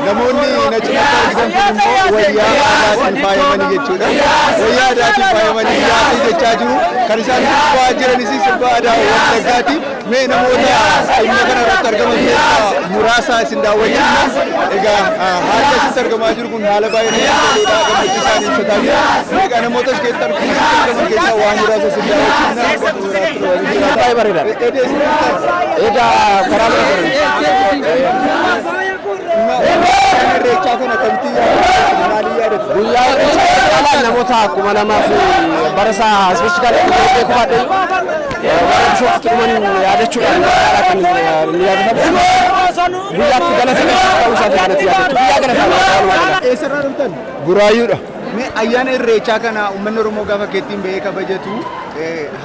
namoonni na cinatti argamtu immoo wayyaa aadaatiin faayamanii jechuudha. Wayyaa aadaatiin faayamanii yaa'anii jechaa jiru. Kan isaan sirbaa jiranis sirba aadaa Wallaggaati. Mee namoota dhimma kana irratti argaman keessaa muraasa isin daawwachiisna. Egaa haalli asitti argamaa jiru kun haala baay'ee namatti toluudha. Gammachuu isaanii ibsataa jiru. Egaa namoota as keessatti argaman keessaa waan muraasa isin daawwachiisna. Baay'ee bareeda. Egaa karaa irreechaa kana kamtii maalii yaadatu? Guyyaa irreechaa namoota akkuma lamaaf barasaa ispeeshikaali beekumaa ta'e warra bishooftu dhuman yaadachuudhaan kan inni yaadatamu guyyaatti galata ta'uu isaati kanatti yaadatu guyyaa galata eessarraa dhuftan? Buraayyuudha. Mee ayyaana irreechaa kana uummanni Oromoo gaafa keettiin bahee kabajatu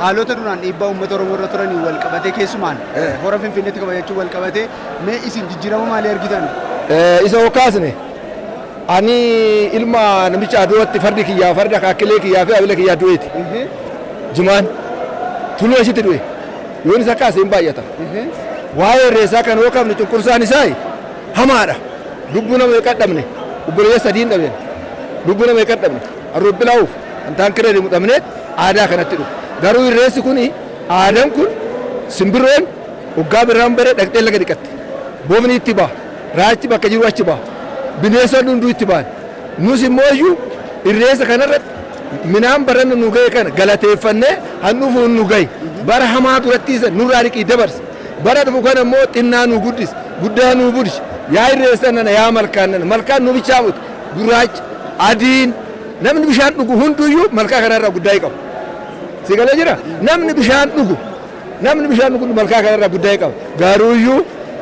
haalota duraan dhiibbaa uummata Oromoo irra turanii wal qabatee keessumaan hora Finfinneetti kabajachuu wal qabatee mee isin jijjiirama maalii argitan? Isa hokkaasne ani ilma namicha aduutti fardi kiyyaa farda akaakkilee kiyyaa fi abila kiyyaa du'eeti. Jimaan tuluu asitti du'e yoon isa kaase hin baay'ata. Waa'ee irreessaa kan hookamne cunqursaan isaa hamaadha. Lubbuu nama hin qadhabne obboleeyya sadii hin dhabeen. Lubbuu nama hin qadhabne arrobbilaa'uuf antaan kiree deemu dhabneet aadaa kanatti dhufu. Garuu irreessi kun aadaan kun simbirroon waggaa birraan bare dhaqxee laga dhiqatti. Boomni itti ba'a. Raachi bakka jiru achi ba'a. Bineensonni hunduu itti ba'an. Nus immoo iyyuu irreessa kanarratti minaan barannu nu ga'e kana galateeffannee handhuufuun nu ga'e. Bara hamaa durattiisa nurraa dhiqii dabarse. Bara dhufu kana immoo xinnaa nu guddis guddaa nu buddishi. Yaa irreessan nana yaa malkaan nana malkaan nu bichaamutu gurraacha adiin namni bishaan dhugu hunduyyuu malkaa kanarraa guddaa qabu. Si galee jira namni bishaan dhugu malkaa kanarraa guddaa qabu. Garuuyyuu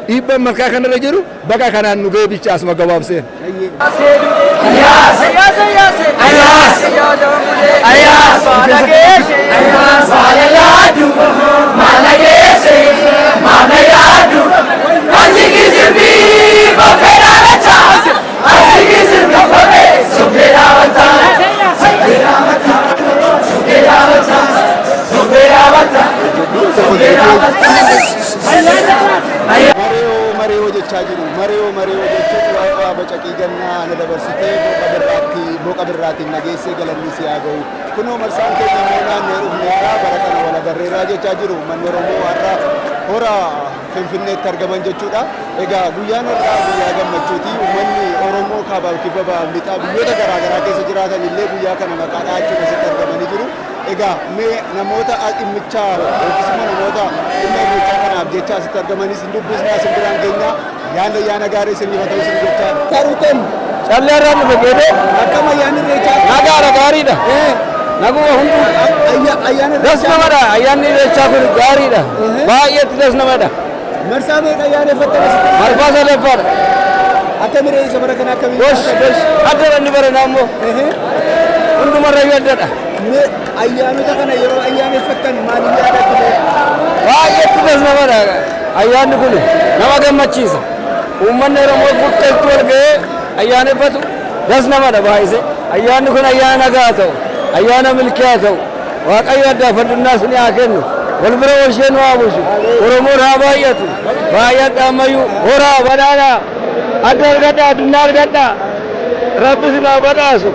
dhiibbaan malkaa kanarra jiru bakka kanaan nu ga'e bicha asuma gabaabseen. Mareo jechaa jiru. Mareo jechuun waaqa bacaqii gannaa na dabarsitee boqa birraatiin nageessee galanni si haa ga'u. Kunoo marsaan keenya immoo naannoo dhufneerraa bara kana wal agarreerraa jechaa jiru. Manni Oromoo har'a hora Finfinneetti argaman jechuudha. Egaa guyyaan har'aa guyyaa gammachuuti. Uummanni Oromoo kaabaa kibba lixaa biyyoota garaagaraa keessa jiraatan illee guyyaa kana maqaa dha'achuun asitti argamanii jiru. Egaa mee namoota dhimmichaa yookiis immoo namoota dhimma irreechaa kanaaf jecha asitti argamanis hin dubbisnaa isin biraan keenya yaada ayyaana gaarii isiniif haa ta'u isin jechaa. Taruuteen callee irraan dhufe geedee akkam ayyaanni irreechaa nagaadha gaariidha. Naguma hunduu ayyaana dasnamadha ayyaanni irreechaa kun gaariidha baay'eetti dasnamadha. Marsaa meeqa ayyaaneffattan asitti? Marfaa sadaffaadha. Akkami reessa bara kana akkami? Adda inni bara naammoo hundumarrayyuu addadha. Ayyaanota kana yeroo ayyaaneffattan maaliin yaadatu? Baay'eetti dasnamadha ayyaanni kun nama gammachiisa. Uummanni Oromoo buqqeetti wal ga'ee ayyaaneffatu dasnamadha baay'ise. Ayyaanni kun ayyaana nagaa ta'u ayyaana milkii haa ta'u Waaqayyo addaa fardinnaas ni haa kennu. Wal bira walshee nu haa bulchu. Oromoon haa baay'atu. Baay'adha ammayyuu horaa badhaadhaa adda argadhaa addunyaa argadhaa rabbi sin haa badhaasu.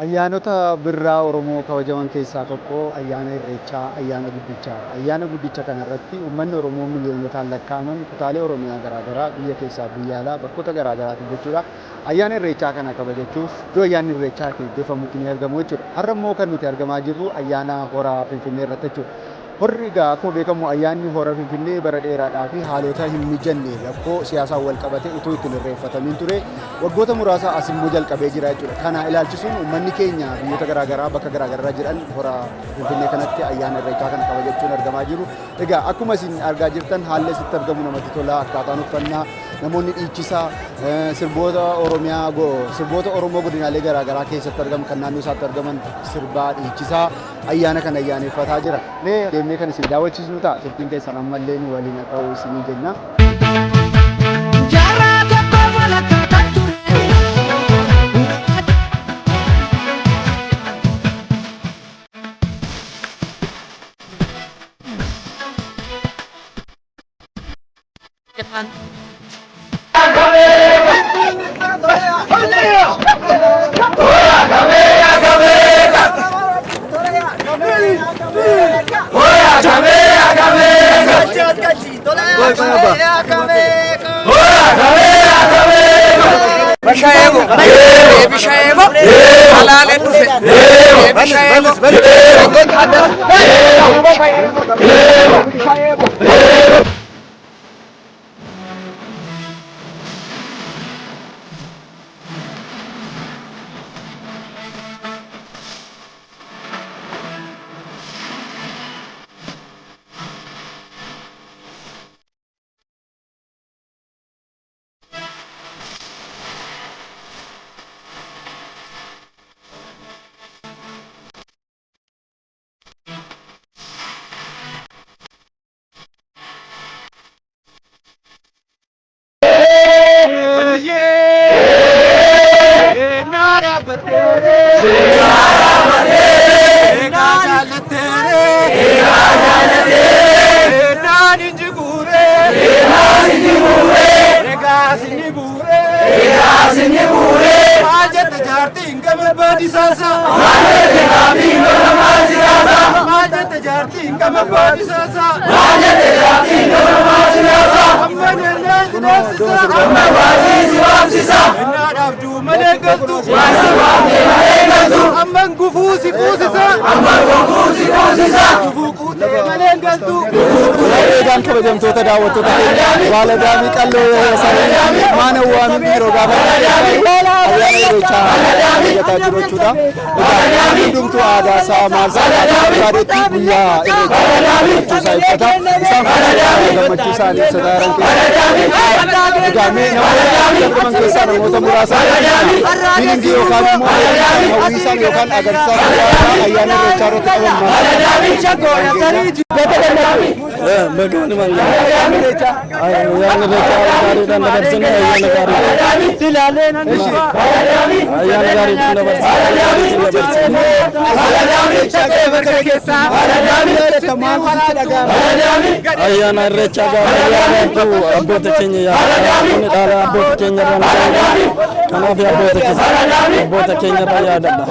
Ayyaanota birraa Oromoo kabajaman keessaa tokko ayyaana Irreechaa, ayyaana guddichaa. Ayyaana guddicha kanarratti uummanni Oromoo miliyoonotaan lakkaa'aman kutaalee Oromiyaa garaagaraa biyya keessaa biyya alaa bakkoota garaagaraatti jechuudha. Ayyaana Irreechaa kana kabajachuuf iddoo ayyaanni Irreechaa gaggeeffamutti ni argamu jechuudha. Har'a immoo kan nuti argamaa jirru ayyaana Hora Finfinnee irratti jechuudha. Horri egaa akkuma beekamu ayyaanni Hora Finfinnee bara dheeraadhaa fi haalota hin mijanne rakkoo siyaasaan wal qabate utuu ittiin irreeffatamin ture waggoota muraasa as immoo jalqabee jira jechuudha. Kana ilaalchisuun uummanni keenya biyyoota garaagaraa bakka garaagaraa jiran Hora Finfinnee kanatti ayyaana Irreechaa kana kabajachuun argamaa jiru. Egaa akkuma isin argaa jirtan haalli asitti argamu namatti tola. Akkaataan uffannaa namoonni dhiichisaa sirboota Oromiyaa sirboota Oromoo godinaalee garaagaraa keessatti argamu kan naannoo isaatti argaman sirbaa dhiichisaa ayyaana kana ayyaaneffataa jira. Deemnee kan isin daawwachiisnu ta'a. Turtiin keessan ammallee nu waliin haa ta'u isinii jenna. Kabajamtoota daawwattoota baala daamii qalloo sanii maana waamin biiroo gaafa ayyaana Irreechaa kabajachaa jiru jechuudha. Hundumtuu aadaa isaa maal isaa barbaadetti guyyaa Irreechaa isaa ibsata. Isaan kun gammachuu isaanii ibsataa jiran keessaa namoota keessaa namoota muraasa diinagdee yookaan immoo hawwiisaan yookaan agarsiisaa ayyaana Irreechaa irratti qaban Bagaimana mangga? Ayana Irreechaa gaarii dan dabarsan ayana gaarii. Silalee nanti. Ayana gaarii dan dabarsan. Ayana Irreechaa gaarii keessa. Ayana Irreechaa gaarii tu abboota keenya yaada. Kun dhaala abboota keenya irraa kanaaf abboota keenya irraa yaadadha.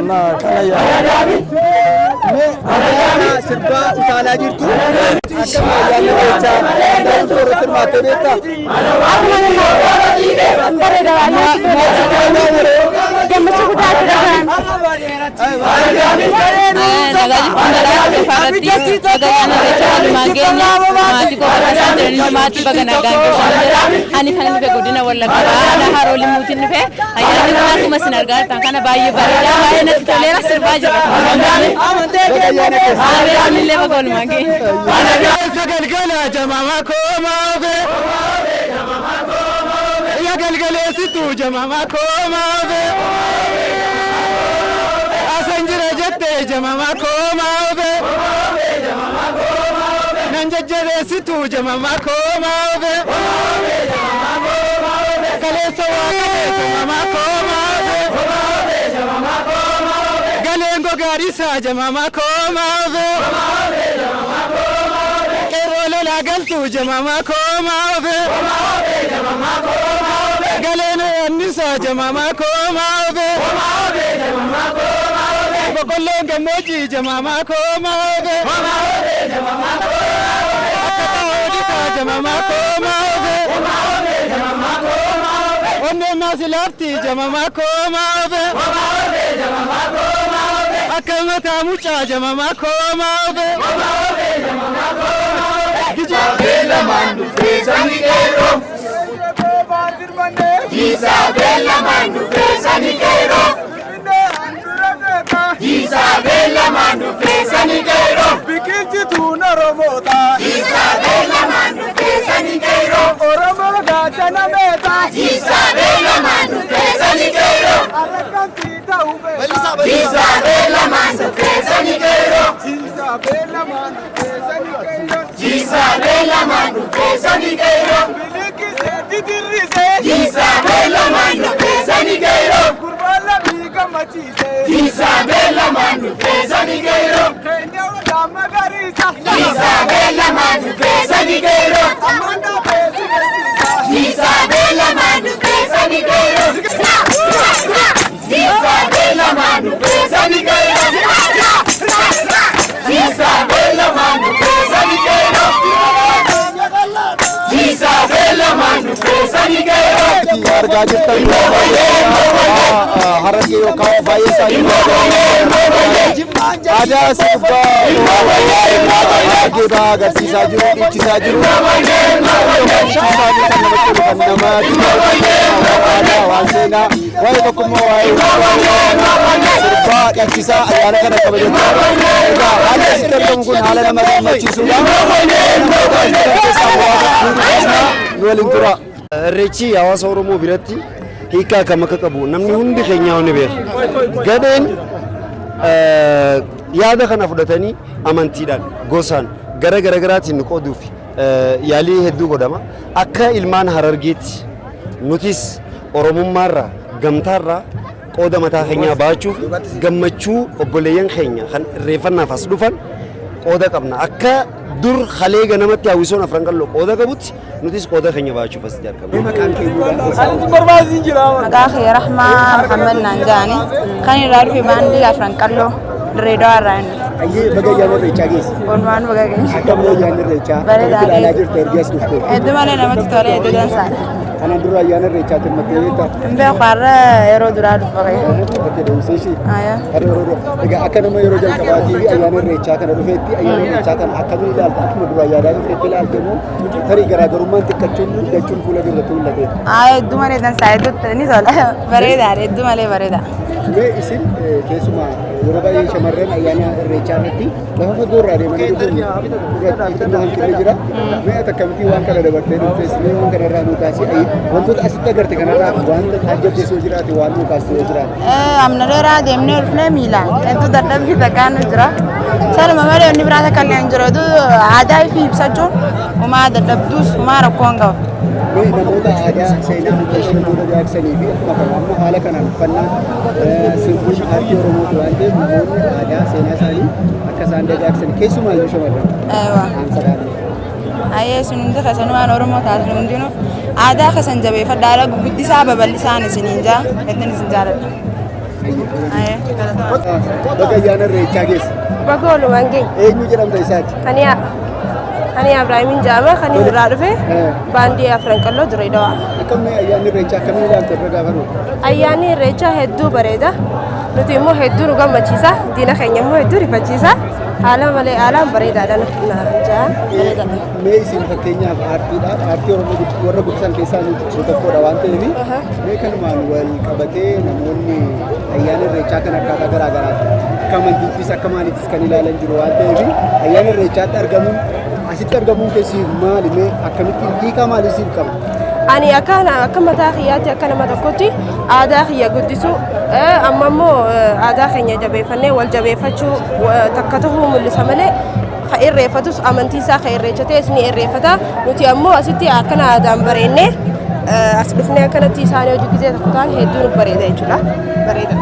Na kana yaada. Mee sirba utaalaa jirtu. Akkam ayyaanni Irreechaa daa'imtu irratti hirmaattee beektaa? Gammachuu guddaatu dhagaan. Maatii qofa isaa jiranii maatii baga nagaan keessaa jira. Ani kan dhufe godina Wallaggaa haadha haroolii muutiin dhufe ayyaanni kun akkuma isin argaa jirtan kana baay'ee bareedaa baay'ee natti toleera sirbaa jira. Anillee baga walumaa ga'e. Galgala jamama koomaafe ya galgaleessitu jamama koomaafe asan jira jette jamama koomaafe nan jajjabeessitu jamama koomaafe kaleessa waaqate jamama koomaafe galeen gogaarisa jamama koomaafe la galtu jamama koomaafe galene annisa jamama koomaafe Boqqolloon gammoojjii jamamaa koomaa oge. Jamamaa koomaa oge. Onneen naasi laafti jamamaa koomaa oge. Akka mataa mucaa jamamaa koomaa oge. Isabella Mandu Fesani Kero. Isabella Mandu Fesani Kero. Isabella Mandu Fesani Kero. Bikinti tuna romota. Isabella Mandu Fesani Kero. Oromo gachana meta. Isabella Mandu Fesani Kero. Arakanti ta ube. Isabella Mandu Fesani Kero. Isabella Mandu Fesani Kero. Isabella Mandu Fesani Kero. Biliki se titirrise. Isabella Mandu Fesani Kero. Kurbala biga machise. Isabella Mandu Fesani Kero. Kenya udama garisa. Isabella Mandu Fesani Kero. Amanda besi besisa. Isabella Mandu Fesani Kero. Isabella Mandu Fesani Kero. Isabella Mandu Fesani Kero. Isabella Mandu Fesani Kero. argaa jirtan harargee yookaan baay'ee isaanii aadaa sirbaa harargee ba'aa agarsiisaa jiru dhiichisaa jiru waan seenaa waa'ee tokkummaa waa'ee sirbaa dhiichisaa ayyaana kana kabajatu haala asitti argamu kun haala nama gammachiisudha nu waliin tura. Irreechi hawaasa Oromoo biratti hiikaa kam akka qabu namni hundi keenya ni beeka. Gadeen yaada kana fudhatanii amantiidhaan gosaan gara garaatiin qooduuf yaalii hedduu godhama. Akka ilmaan Harargeetti nutis Oromummaarraa gamtaarraa qooda mataa keenyaa baachuuf gammachuu obboleeyyan keenya kan irreeffannaaf as dhufan qooda qabna. Akka dur khalee ganamatti hawwisoon afran qalloo qooda qabutti nutis qooda keenya baachuuf asitti argamna. Maqaa kee Rahmaa Muhammad Naanjaani kan irraa dhufe baandii afran qalloo Dirreedawaa irraa inni. Ayyee baga ayyaana irreechaa geesse. Walumaan baga geesse. Akkamitti ayyaana irreechaa ilaalaa jirtu ergi as dhufte. Hedduu malee namatti tole hedduu dansaadha. Kanaan dura ayyaana irreechaatiin maddee beekta. Hin beeku har'a yeroo duraa dhufa qabu. Bakkee deemsee ishee. Egaa akka nama yeroo jalqabaatii fi ayyaana irreechaa kana dhufeetti ayyaana irreechaa kana akkamiin ilaalta akkuma dura ayyaanaa dhufeetti ilaalte moo tarii garaagarummaan xiqqachuun guddachuun fuula duratti mul'ate. Hedduu malee dansaa hedduu ni tola bareedaadha hedduu malee bareeda. Mee isin keessumaa yeroo baay'ee shamarran ayyaana irreechaa irratti lafa fagoo irraa deemanii dhufuun irratti hanqinni jira. Mee akkamitti waan kana dabartee dhuftes mee waan kana irraa nuu kaasee wantoota asitti agarte kanarraa wanta taajjabdees yoo jiraate waan nuu kaastee yoo jiraate. Amna dheeraa deemnee dhufnee miilaan hedduu dadhabbii takkaan nu jira. Saluma malee wanni biraa takka illee hin jiru. Aadaa fi ibsachuun uumaa dadhabduus uumaa rakkoo hin qabu. Namoota aadaa seenaa mudachuu namoota jaaksanii fi amma haala kanaan uffannaan sirbuun aartii Oromooti waan ta'eef namoonni aadaa seenaa isaanii akka isaan dagaagsan keessumaayyuu shamarran. Ayyee sun hundi kasan waan Oromoo taasisu hundinuu aadaa kasan jabeeffadhaa guddisaa babal'isaan isiniin jaa hedduun isin jaaladha. Baga ayyaana irreechaa geesse. Baga walumaan geenye. Eenyu jedhamta isaati? Ani Ibraahimin Jaama kan irraa dhufe baandii afran qalloo Dirreedawaa. Akkamii ayyaanni irreechaa akkamiin ilaalta irra gaafa dhufu? Ayyaanni irreechaa hedduu bareeda. Nuti immoo hedduu nu gammachiisa. Diina keenya immoo hedduu rifachiisa. Haala malee haalaan bareedaadha nuti bareedaadha. Mee isin fakkeenyaaf aartiidhaaf aartii Oromoo warra guddisan keessaa nuti tokkodha waan ta'eef mee kanumaan wal qabatee namoonni ayyaana irreechaa kan akkaataa garaa garaati. Akka amantiittis akka maaliittis kan ilaalan jiru waan ta'eef ayyaana irreechaatti argamuun asitti argamuun keessiif maali mee akkamittiin hiikaa maalii siif qaba? Ani akka mataa kiyyaatti akka nama tokkotti aadaa kiyya guddisuu amma immoo aadaa keenya jabeeffannee wal jabeeffachuu takka ta'uu mul'isa malee ka irreeffatus amantiisaa ka irreeffates ni irreeffata. Nuti ammoo asitti akkana aadaan bareennee as dhufnee akkanatti isaanii hojii gisee tokko ta'an hedduu nu bareeda jechuudha. Bareeda.